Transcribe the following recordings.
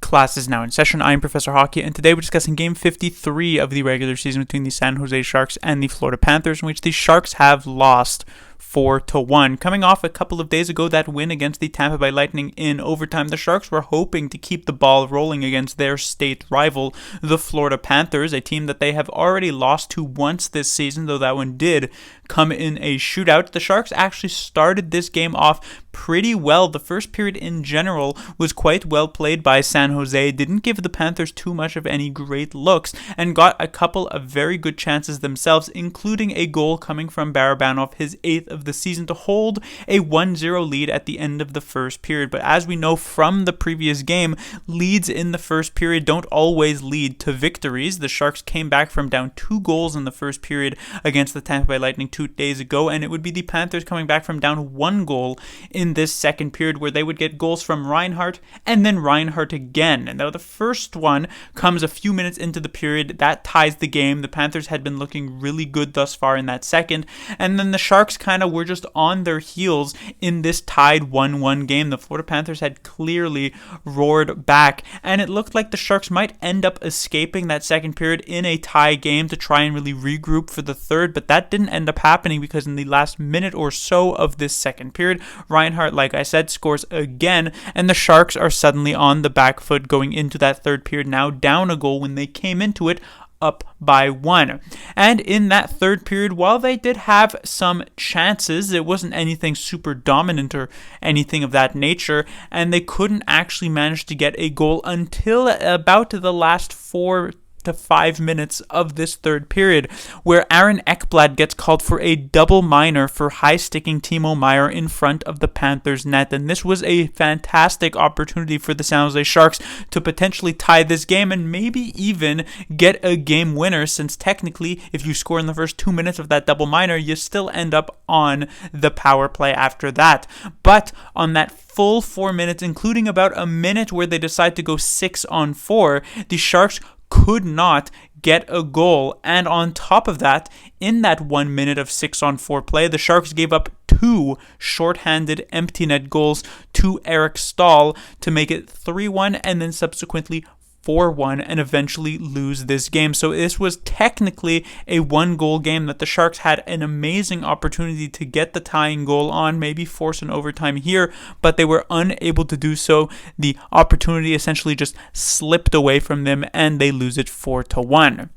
Class is now in session. I'm Professor Hockey, and today we're discussing Game 53 of the regular season between the San Jose Sharks and the Florida Panthers, in which the Sharks have lost 4-1. Coming off a couple of days ago, that win against the Tampa Bay Lightning in overtime, the Sharks were hoping to keep the ball rolling against their state rival, the Florida Panthers, a team that they have already lost to once this season, though that one did come in a shootout. The Sharks actually started this game off pretty well. The first period in general was quite well played by San Jose, didn't give the Panthers too much of any great looks, and got a couple of very good chances themselves, including a goal coming from Barabanov, his 8th of the season, to hold a 1-0 lead at the end of the first period. But as we know from the previous game, leads in the first period don't always lead to victories. The Sharks came back from down 2 goals in the first period against the Tampa Bay Lightning 2 days ago, and it would be the Panthers coming back from down 1 goal in this second period, where they would get goals from Reinhart and then Reinhart again. And though the first one comes a few minutes into the period, that ties the game. The Panthers had been looking really good thus far in that second, and then the Sharks kind of were just on their heels in this tied 1-1 game. The Florida Panthers had clearly roared back, and it looked like the Sharks might end up escaping that second period in a tie game to try and really regroup for the third, but that didn't end up happening, because in the last minute or so of this second period, Reinhart, like I said, scores again, and the Sharks are suddenly on the back foot going into that third period, now down a goal when they came into it up by 1. And in that third period, while they did have some chances, it wasn't anything super dominant or anything of that nature, and they couldn't actually manage to get a goal until about the last 4 to 5 minutes of this third period, where Aaron Ekblad gets called for a double minor for high-sticking Timo Meier in front of the Panthers net. And this was a fantastic opportunity for the San Jose Sharks to potentially tie this game and maybe even get a game winner, since technically if you score in the first 2 minutes of that double minor, you still end up on the power play after that. But on that full 4 minutes, including about a minute where they decide to go 6-on-4, the Sharks could not get a goal. And on top of that, in that 1 minute of 6-on-4 play, the Sharks gave up 2 shorthanded empty net goals to Eric Stahl to make it 3-1 and then subsequently 4-1 and eventually lose this game. So this was technically a 1-goal game that the Sharks had an amazing opportunity to get the tying goal on, maybe force an overtime here, but they were unable to do so. The opportunity essentially just slipped away from them, and they lose it 4-1.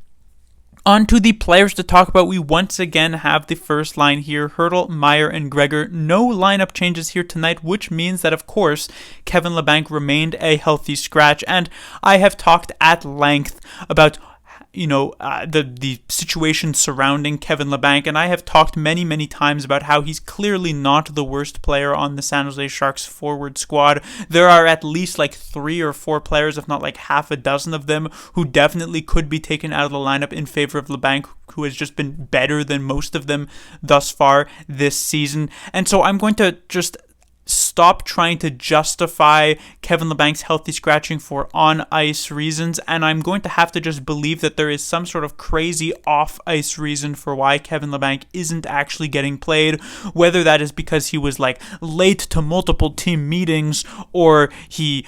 On to the players to talk about. We once again have the first line here: Hertl, Meier, and Gregor. No lineup changes here tonight, which means that, of course, Kevin Labanc remained a healthy scratch. And I have talked at length about the situation surrounding Kevin Labanc, and I have talked many times about how he's clearly not the worst player on the San Jose Sharks forward squad. There are at least like 3 or 4 players, if not like half a dozen of them, who definitely could be taken out of the lineup in favor of Labanc, who has just been better than most of them thus far this season. And so I'm going to just stop trying to justify Kevin Labanc's healthy scratching for on-ice reasons, and I'm going to have to just believe that there is some sort of crazy off-ice reason for why Kevin Labanc isn't actually getting played, whether that is because he was like late to multiple team meetings, or he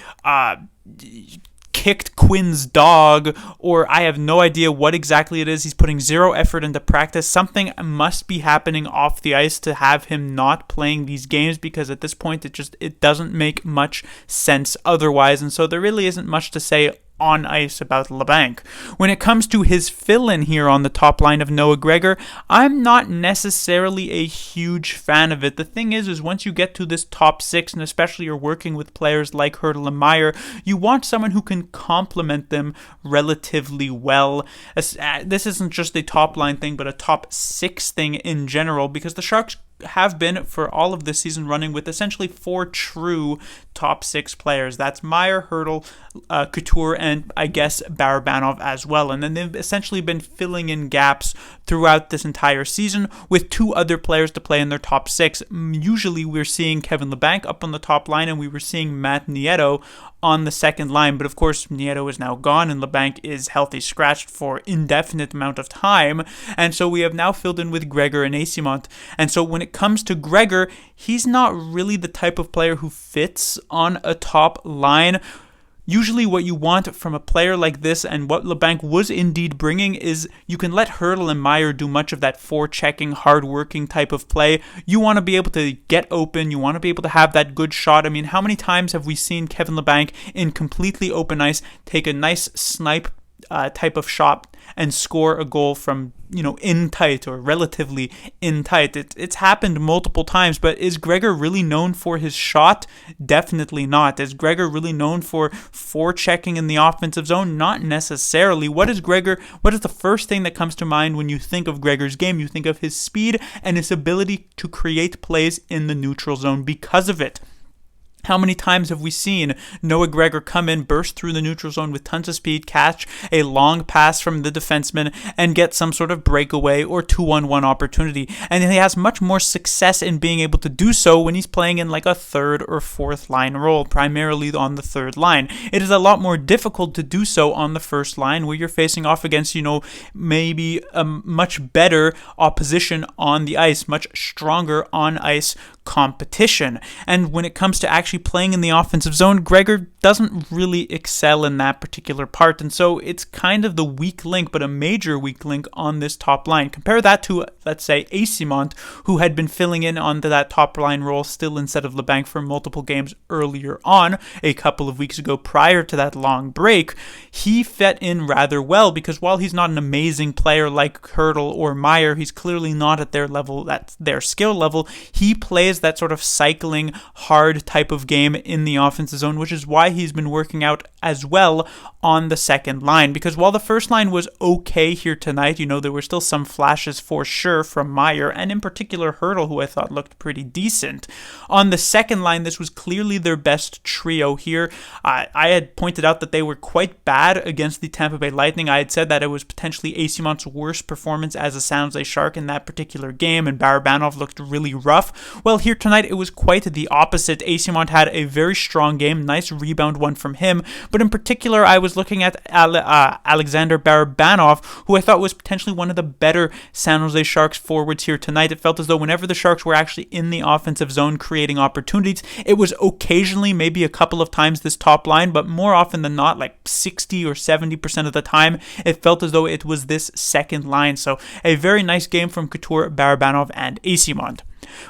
kicked Quinn's dog, or I have no idea what exactly it is. He's putting 0 effort into practice. Something must be happening off the ice to have him not playing these games, because at this point it doesn't make much sense otherwise, and so there really isn't much to say on ice about Labanc. When it comes to his fill-in here on the top line of Noah Gregor, I'm not necessarily a huge fan of it. The thing is once you get to this top 6, and especially you're working with players like Hertl and Meier, you want someone who can complement them relatively well. This isn't just a top line thing, but a top 6 thing in general, because the Sharks have been for all of this season running with essentially 4 true top 6 players. That's Meier, Hertl, Couture, and I guess Barabanov as well. And then they've essentially been filling in gaps throughout this entire season with 2 other players to play in their top 6. Usually we're seeing Kevin Labanc up on the top line, and we were seeing Matt Nieto on the second line, but of course Nieto is now gone and Labanc is healthy scratched for indefinite amount of time, and so we have now filled in with Gregor and Esimont. And so when it comes to Gregor, he's not really the type of player who fits on a top line. Usually what you want from a player like this, and what LeBlanc was indeed bringing, is you can let Hurdle and Meyer do much of that forechecking, hard-working type of play. You want to be able to get open. You want to be able to have that good shot. I mean, how many times have we seen Kevin LeBlanc in completely open ice take a nice snipe type of shot and score a goal from, in tight or relatively in tight? It's happened multiple times, but is Gregor really known for his shot? Definitely not. Is Gregor really known for forechecking in the offensive zone? Not necessarily. What is the first thing that comes to mind when you think of Gregor's game? You think of his speed and his ability to create plays in the neutral zone because of it. How many times have we seen Noah Gregor come in, burst through the neutral zone with tons of speed, catch a long pass from the defenseman, and get some sort of breakaway or 2-on-1 opportunity? And he has much more success in being able to do so when he's playing in like a third or fourth line role, primarily on the third line. It is a lot more difficult to do so on the first line, where you're facing off against, maybe a much better opposition on the ice, much stronger on ice competition. And when it comes to actually playing in the offensive zone, Gregor doesn't really excel in that particular part, and so it's kind of the weak link, but a major weak link on this top line. Compare that to, let's say, Eyssimont, who had been filling in onto that top line role still instead of LeBlanc for multiple games earlier on, a couple of weeks ago prior to that long break. He fit in rather well, because while he's not an amazing player like Hurdle or Meyer, he's clearly not at their level, at their skill level. He plays that sort of cycling, hard type of game in the offensive zone, which is why he's been working out as well on the second line. Because while the first line was okay here tonight, there were still some flashes for sure from Meyer, and in particular Hurdle, who I thought looked pretty decent. On the second line, this was clearly their best trio here. I had pointed out that they were quite bad against the Tampa Bay Lightning. I had said that it was potentially Eysimont's worst performance as a San Jose Shark in that particular game, and Barabanov looked really rough. Well, here tonight it was quite the opposite. Eyssimont had a very strong game, nice rebound one from him, but in particular I was looking at Alexander Barabanov, who I thought was potentially one of the better San Jose Sharks forwards here tonight. It felt as though whenever the Sharks were actually in the offensive zone creating opportunities, it was occasionally, maybe a couple of times, this top line, but more often than not, like 60 or 70% of the time, it felt as though it was this second line. So a very nice game from Couture, Barabanov, and Eyssimont.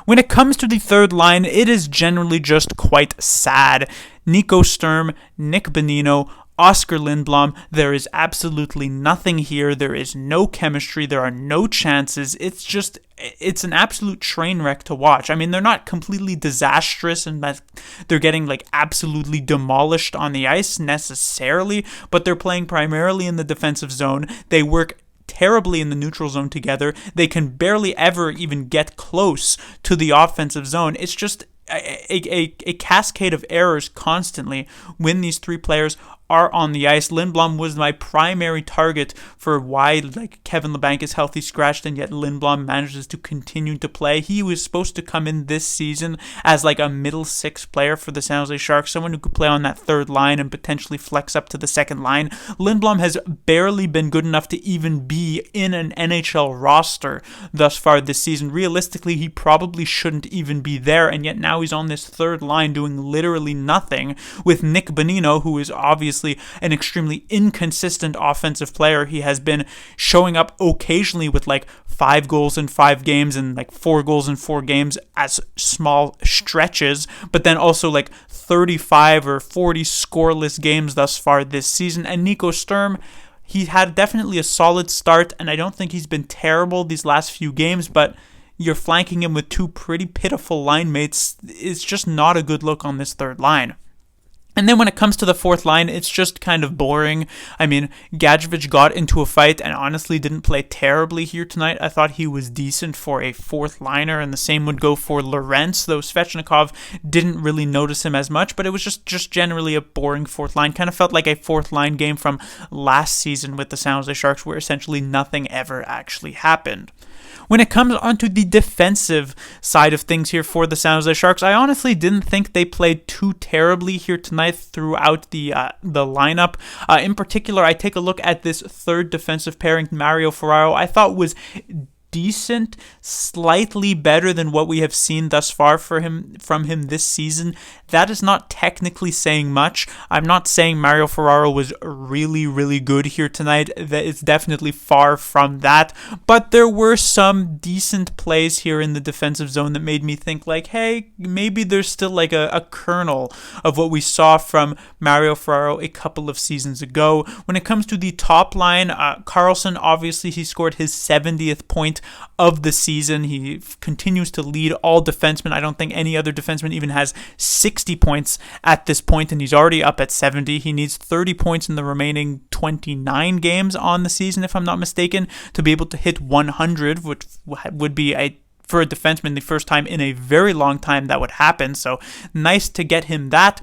When it comes to the third line, it is generally just quite sad. Nico Sturm, Nick Bonino, Oscar Lindblom, there is absolutely nothing here. There is no chemistry. There are no chances. It's an absolute train wreck to watch. I mean, they're not completely disastrous and that they're getting absolutely demolished on the ice necessarily, but they're playing primarily in the defensive zone. They work terribly in the neutral zone together. They can barely ever even get close to the offensive zone. It's just a cascade of errors constantly when these three players are on the ice. Lindblom was my primary target for why Kevin LeBlanc is healthy scratched, and yet Lindblom manages to continue to play. He was supposed to come in this season as a middle six player for the San Jose Sharks, someone who could play on that third line and potentially flex up to the second line. Lindblom has barely been good enough to even be in an NHL roster thus far this season. Realistically, he probably shouldn't even be there, and yet now he's on this third line doing literally nothing with Nick Bonino, who is obviously an extremely inconsistent offensive player. He has been showing up occasionally with 5 goals in 5 games and 4 goals in 4 games as small stretches, but then also 35 or 40 scoreless games thus far this season. And Nico Sturm, he had definitely a solid start, and I don't think he's been terrible these last few games, but you're flanking him with 2 pretty pitiful line mates. It's just not a good look on this third line. And then when it comes to the fourth line, it's just kind of boring. I mean, Gadjevich got into a fight and honestly didn't play terribly here tonight. I thought he was decent for a fourth liner, and the same would go for Lorentz, though Svechnikov didn't really notice him as much, but it was just generally a boring fourth line. Kind of felt like a fourth line game from last season with the San Jose Sharks, where essentially nothing ever actually happened. When it comes onto the defensive side of things here for the San Jose Sharks, I honestly didn't think they played too terribly here tonight throughout the lineup. In particular, I take a look at this third defensive pairing, Mario Ferraro, I thought was decent, slightly better than what we have seen thus far from him this season. That is not technically saying much. I'm not saying Mario Ferraro was really, really good here tonight. That it's definitely far from that. But there were some decent plays here in the defensive zone that made me think like, hey, maybe there's still like a kernel of what we saw from Mario Ferraro a couple of seasons ago. When it comes to the top line, Carlson, obviously he scored his 70th point of the season. He continues to lead all defensemen. I don't think any other defenseman even has 60 points at this point, and he's already up at 70. He needs 30 points in the remaining 29 games on the season, if I'm not mistaken, to be able to hit 100, which would be for a defenseman the first time in a very long time that would happen. So nice to get him that.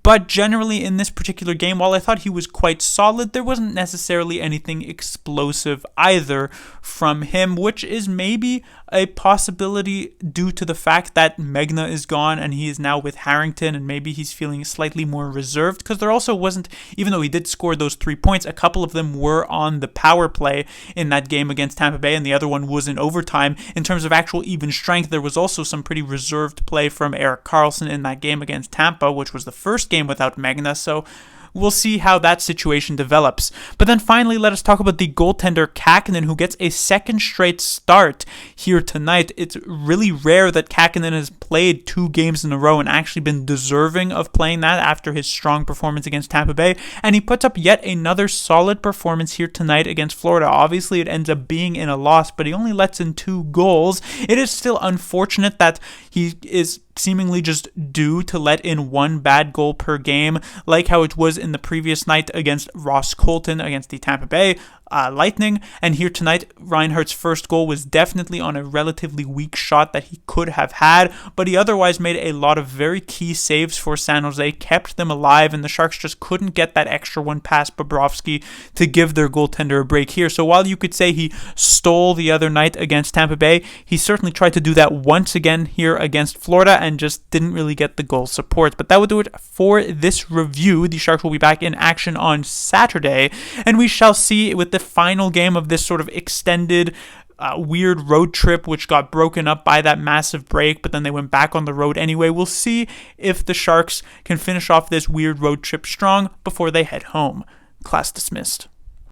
But generally in this particular game, while I thought he was quite solid, there wasn't necessarily anything explosive either from him, which is maybe a possibility due to the fact that Megna is gone and he is now with Harrington, and maybe he's feeling slightly more reserved, because there also wasn't, even though he did score those 3 points, a couple of them were on the power play in that game against Tampa Bay, and the other one was in overtime. In terms of actual even strength, there was also some pretty reserved play from Erik Karlsson in that game against Tampa, which was the first game without Megna, so we'll see how that situation develops. But then finally, let us talk about the goaltender Kähkönen, who gets a second straight start here tonight. It's really rare that Kähkönen has played 2 games in a row and actually been deserving of playing that after his strong performance against Tampa Bay, and he puts up yet another solid performance here tonight against Florida. Obviously, it ends up being in a loss, but he only lets in 2 goals. It is still unfortunate that he is seemingly just due to let in 1 bad goal per game, like how it was in the previous night against Ross Colton against the Tampa Bay Lightning. And here tonight, Reinhardt's first goal was definitely on a relatively weak shot that he could have had, but he otherwise made a lot of very key saves for San Jose, kept them alive, and the Sharks just couldn't get that extra one past Bobrovsky to give their goaltender a break here. So while you could say he stole the other night against Tampa Bay, he certainly tried to do that once again here against Florida and just didn't really get the goal support. But that would do it for this review. The Sharks will be back in action on Saturday, and we shall see with the final game of this sort of extended weird road trip, which got broken up by that massive break, but then they went back on the road anyway. We'll see if the Sharks can finish off this weird road trip strong before they head home. Class dismissed.